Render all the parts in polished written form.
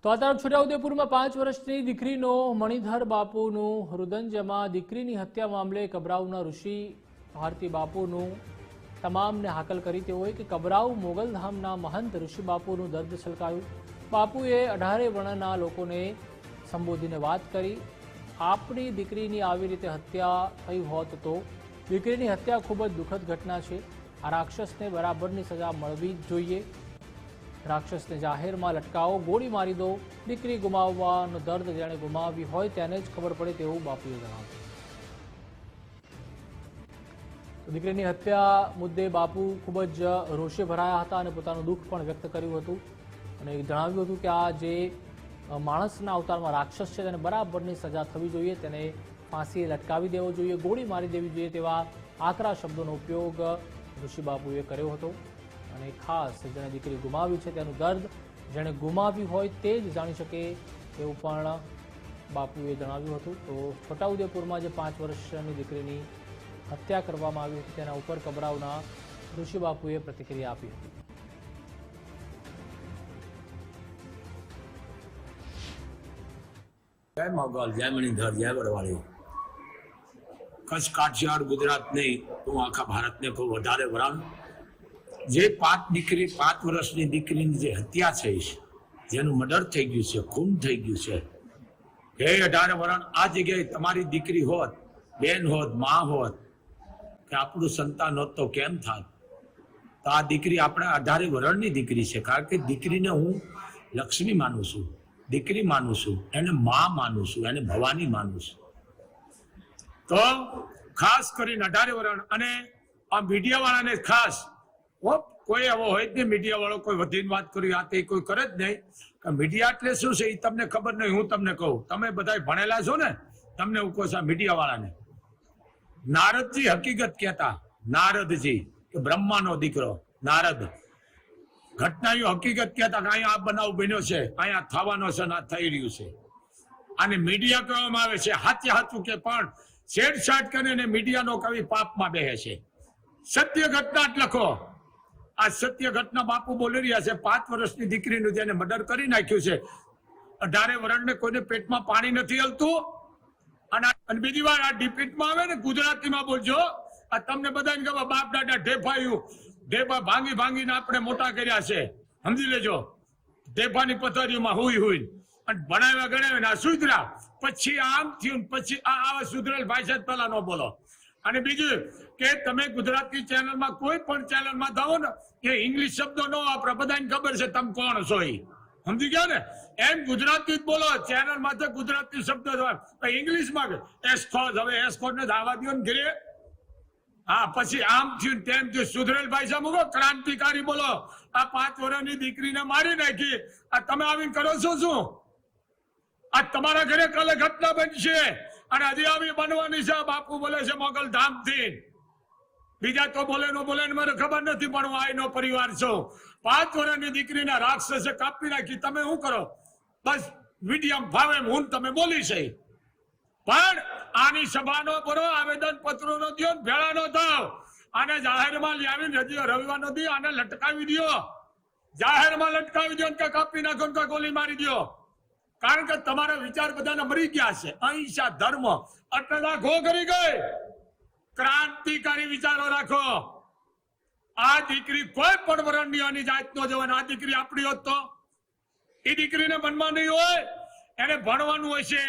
તો આ તરફ છોટાઉદેપુરમાં 5 વર્ષની દીકરીનો મણિધર બાપુનું હૃદંજમાં દીકરીની હત્યા મામલે કબરાઉના ઋષિ ભારતી બાપુનું તમામને હાકલ કરી તેઓએ કે કબરાઉ મોગલધામના મહંત ઋષિ બાપુનું દર્દ છલકાયું। બાપુએ 18 વર્ણના લોકોને સંબોધીને વાત કરી, આપણી દીકરીની આવી રીતે હત્યા થઈ હોત તો દીકરીની હત્યા ખૂબ જ દુઃખદ ઘટના છે। આ રાક્ષસને બરાબરની સજા મળવી જ જોઈએ। રાક્ષસને જાહેરમાં લટકાવો, ગોળી મારી દો। દીકરી ગુમાવવાનો દર્દ જેણે ગુમાવી હોય તેને જ ખબર પડે તેવું બાપુએ જણાવ્યું। દીકરીની હત્યા મુદ્દે બાપુ ખૂબ જ રોષે ભરાયા હતા અને પોતાનું દુઃખ પણ વ્યક્ત કર્યું હતું અને જણાવ્યું હતું કે આ જે માણસના અવતારમાં રાક્ષસ છે તેને બરાબરની સજા થવી જોઈએ, તેને ફાંસીએ લટકાવી દેવો જોઈએ, ગોળી મારી દેવી જોઈએ તેવા આકરા શબ્દોનો ઉપયોગ ઋષિ બાપુએ કર્યો હતો। અને ખાસ જેણે દીકરી ગુમાવી છે તેનું દર્દ જેણે ગુમાવ્યું હોય તે જ જાણી શકે તેવું પણ બાપુએ જણાવ્યું હતું। તો છોટાઉદેપુરમાં જે 5 વર્ષની દીકરીની હત્યા કરવામાં આવી હતી તેના ઉપર કબરાઉના ઋષિ બાપુએ પ્રતિક્રિયા આપી હતી। जय मोगल, जय मणिधर, जय बड़वाड़ी। कच्छ काठियावाड़ गुजरात नहीं तो आखा भारत ने को વધારે વરાણ જે 5 વર્ષની દીકરીની જે હત્યા થઈ છે, જેનું મર્ડર થઈ ગયું છે, ખૂન થઈ ગયું છે, એ 18 વરણ આ જગ્યાએ તમારી દીકરી હોત, બેન હોત, માં હોત કે આપણું સંતાન હોત તો કેમ થાત? તો આ દીકરી આપણા 18 વરણની દીકરી છે, કારણ કે દીકરીને હું લક્ષ્મી માનું છું, દીકરી માનું છું, એને માં માનું છું, એને ભવાની માનું છું। તો ખાસ કરીને 18 વરણ અને આ મીડિયા વાળાને ખાસ કોઈ એવો હોય જ નહીં, મીડિયા વાળો કોઈ વધીને વાત કરી આ તે કોઈ કરે જ નહીં। મીડિયા એટલે શું છે એ તમને ખબર નહીં, હું તમને કહું, તમે બધા ભણેલા છો ને, તમને હું કહું છું મીડિયા વાળાને। નારદજી હકીકત કહેતા, નારદજી કે બ્રહ્માનો દીકરો નારદ, ઘટનાઓ હકીકત કહેતા કે અહીંયા આ બનાવ બન્યો છે, અહીંયા થવાનો છે, ના થઈ રહ્યું છે। અને મીડિયા કહેવામાં આવે છે હાચે હાચું કે પણ છેડછાડ કરીને મીડિયાનો કવિ પાપમાં બેસે છે। સત્ય ઘટના જ લખો। આ સત્ય ઘટના બાપુ બોલી રહ્યા છે। 5 વર્ષની દીકરીનું જેને મર્ડર કરી નાખ્યું છે, 18 વર્ષને કોઈને પેટમાં પાણી નથી હલતું। અને બીજી વાર આ ડિપીટમાં આવે ને ગુજરાતીમાં બોલજો, આ તમને બધાને ખબર બાપ દાદા ઢેફા ભાંગી ભાંગીને આપણે મોટા કર્યા છે, સમજી લેજો। ઢેફાની પથારીઓમાં હુઈ અને ભણાવ્યા ગણાવ્યા આ સુધરા, પછી આમ થયું, પછી આવા સુધરેલ ભાષા પેલા ન બોલો। અને બીજું કે તમે ગુજરાતી ચેનલમાં કોઈ પણ ચેનલમાં જાઓ ને કે ઇંગ્લિશ શબ્દો ન વાપરો, બધાને ખબર છે તમે કોણ છો, સમજી ગયા ને? એમ ગુજરાતી જ બોલો, ચેનલમાં તો ગુજરાતી શબ્દો ઇંગ્લિશમાં એસ્કોઝ, હવે એસ્કોઝ ને દાવા દો ને ઘરે, હા પછી આમ થયું તેમ થયું, સુધરેલ ભાષા મૂકો, ક્રાંતિકારી બોલો। આ 5 વર્ષની દીકરીને મારી નાખી, આ તમે આવીને કરો છો શું? આ તમારા ઘરે કાલે ઘટના બનશે અને હજી આવી બનવાની છે। બાપુ બોલે છે મોગલ ધામ થી, બીજા તો બોલે ન બોલે મને ખબર નથી, પણ હું આઈનો પરિવાર છું। 5 વર્ષની દીકરીના રાક્ષસે કાપી નાખી, તમે શું કરો? બસ મીડિયમ ભાવે હું તમે બોલી છે, પણ આની સભાનો ભરો, આવેદન પત્રો નો દો, ભેળા નો થાવ, આને જાહેરમાં લાવીને રવિવારનો દી આને લટકાવી દો, જાહેરમાં લટકાવી દો કે કાપી નાખો કે ગોલી મારી દો। કારણ કે તમારા વિચાર બધાને મરી ગયા છે। અહિંસા ધર્મ એટલે રાખો કરી ગઈ, ક્રાંતિકારી વિચારો રાખો। આ દીકરી કોઈ પણ વરણની આની જાત નો જવાની, આ દીકરી આપણી હોત તો એ દીકરીને મનમાં નહીં હોય, એને ભણવાનું હોય છે,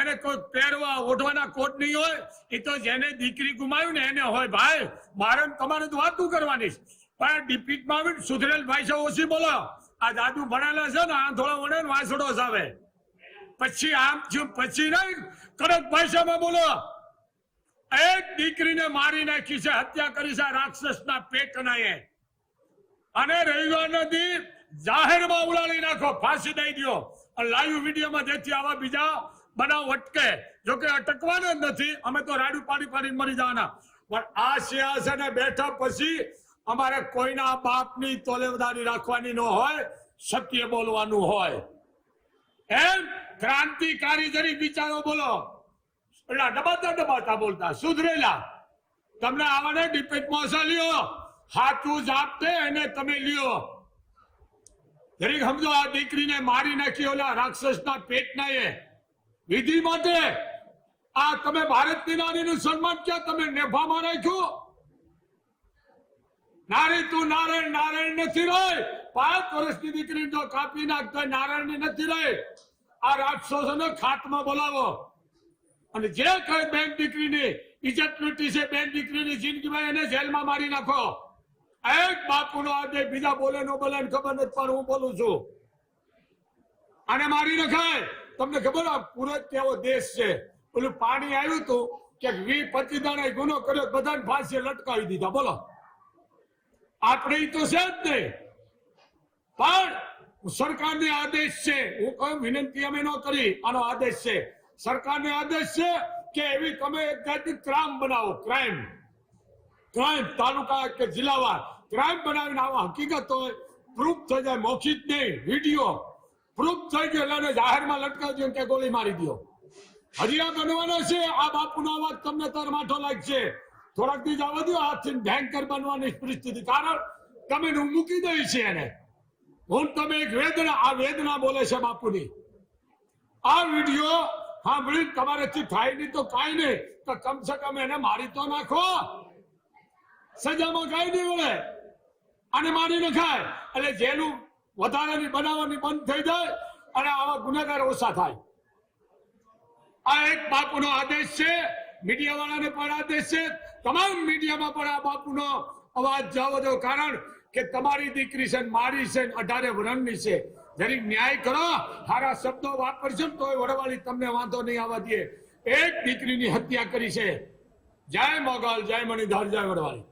એને કોઈ પહેરવા ઓઢવાના કોટ નહીં હોય, એ તો જેને દીકરી ગુમાવ્યું ને એને હોય। ભાઈ મારે તમારે તો વાતું કરવાની, પણ ડિપીટમાં આવીને સુધરેલ ભાષા ઓછી બોલો। આ દાદુ ભણેલા છે ને, આ થોડા વડે વાસડો જ આવે, પછી આમ થયું પછી નહીં, કડક ભાષામાં બોલો। એક દીકરીને મારી નાખી છે, હત્યા કરી છે રાક્ષસના પેટના એ, અને રવિવારનો દી જાહેરમાં ઉડાડી નાખો, ફાંસી દઈ દો। લાઈવ વિડીયોમાં જેથી આવા બીજા બનાવ અટકે, જોકે અટકવાના જ નથી, અમે તો રાડું પાડીને મરી જવાના। પણ આ સિંહાસને બેઠા પછી અમારે કોઈના બાપની તોલેદારી રાખવાની ન હોય, સત્ય બોલવાનું હોય। એમ ક્રાંતિકારી જરી વિચારો બોલો, એટલે દબાતા બોલતા સુધરેલા। તમને આવાને ડિપેટમાં લ્યો, હાથું જાપતે એને તમે લ્યો। જરીક સમજો, આ દીકરીને મારી નાખી ઓલા રાક્ષસના પેટના એ વિધિ માટે આ તમે ભારતની નારીનું સન્માન ક્યાં તમે નેફામાં રાખ્યું? નારી તું નારાયણ નારાયણ નથી રહી. 5 વર્ષની દીકરી જો કાપી નાખતો નારાયણની નથી રહી. આ રાક્ષસોનો ખાતમા બોલાવો અને જે કઈ બેન દીકરીની ઇજ્જત લૂંટી છે, બેન દીકરીની જિંદગીમાં એને જેલમાં મારી નાખો. એક બાપુનો આદેશ, બીજા બોલે ન બોલે ખબર નથી, પણ હું બોલું છું. આને મારી નખાય. તમને ખબર આ પૂરત કેવો દેશ છે? પેલું પાણી આવ્યું હતું કે 20-25 દાડા ગુનો કર્યો, બધાને ફાંસીએ લટકાવી દીધા. બોલો, આપણે તો છે જ નહીં. પણ સરકારનો આદેશ છે, હું કહું વિનંતી અમે ન કરી, આનો આદેશ છે. સરકારનો આદેશ છે કે એવી તમે એક જાતની ક્રાઇમ બનાવો. ક્રાઇમ તાલુકા કે જિલ્લાવાર ક્રાઇમ બનાવીને આવા હકીકત હોય, પ્રૂફ થઈ જાય, મૌખિક નહીં, વિડીયો પ્રૂફ થઈ ગયો એટલે જાહેરમાં લટકાવી દો કે ગોળી મારી દો. હજી આ બનવાનો છે. આ બાપુનો અવાજ તમને તાર માઠો લાગશે. થોડાક દી જવા દો, હાથથી ભયંકર બનવાની પરિસ્થિતિ. કારણ તમે મૂકી દઈ છે એને. હું તમે એક વેદના, આ વેદના બોલે છે બાપુની. આ વિડીયો સાંભળી તમારેથી થાય નહીં તો કાંઈ નહીં, તો કમસે કમ એને મારી તો નાખો. સજામાં કાંઈ નહીં મળે, અને મારી નખાય એટલે જેલું વધારાની બનાવવાની બંધ થઈ જાય અને આવા ગુનેગાર ઓછા થાય. આ એક બાપુનો આદેશ છે. મીડિયા વાળાને પણ આદેશ છે. તમામ મીડિયામાં પણ આ બાપુનો અવાજ જવો દો. કારણ કે તમારી દીકરી છે, મારી છે, 18 વર્ષની છે. જરીક ન્યાય કરો. સારા શબ્દો વાપરશો તોય વડવાળી તમને વાંધો નહીં આવવા દે. એક દીકરીની હત્યા કરી છે. જય મોગલ, જય મણિધર, જય વડવાળી.